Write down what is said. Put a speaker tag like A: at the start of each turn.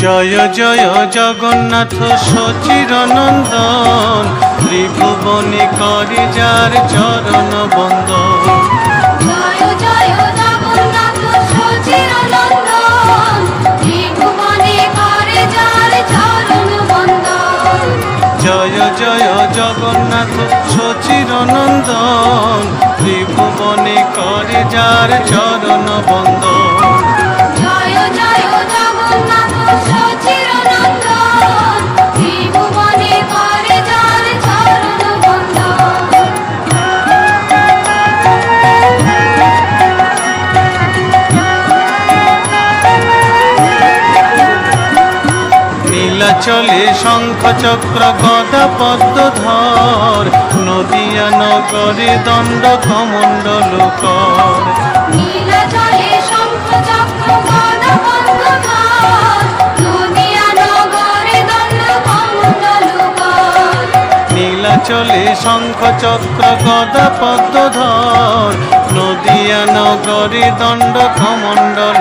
A: জয় জয় জগন্নাথ সচিরনন্দন, ত্রিভুবনে করে যার চরণ বন্দন।
B: জয় জয় জগন্নাথ সচিরনন্দন, ত্রিভুবনে করে যার চরণ বন্দন।
A: জয় জয় জগন্নাথ সচিরনন্দন, ত্রিভুবনে করে যার চরণ বন্দন।
B: জয় জয় জগন্নাথ সচিরনন্দন, ত্রিভুবনে করে যার চরণ বন্দন।
A: নীলাচলে শঙ্খ চক্র গদা পদ্মধর, নদিয়া নগরে দণ্ড কমণ্ডল কর।
B: নীলাচলে শঙ্খ চক্র গদা পদ্মধর, নদিয়া নগরে দণ্ড কমণ্ডল কর।
A: নীলাচলে শঙ্খ চক্র গদা পদ্মধর, নদিয়া নগরে দণ্ড কমণ্ডল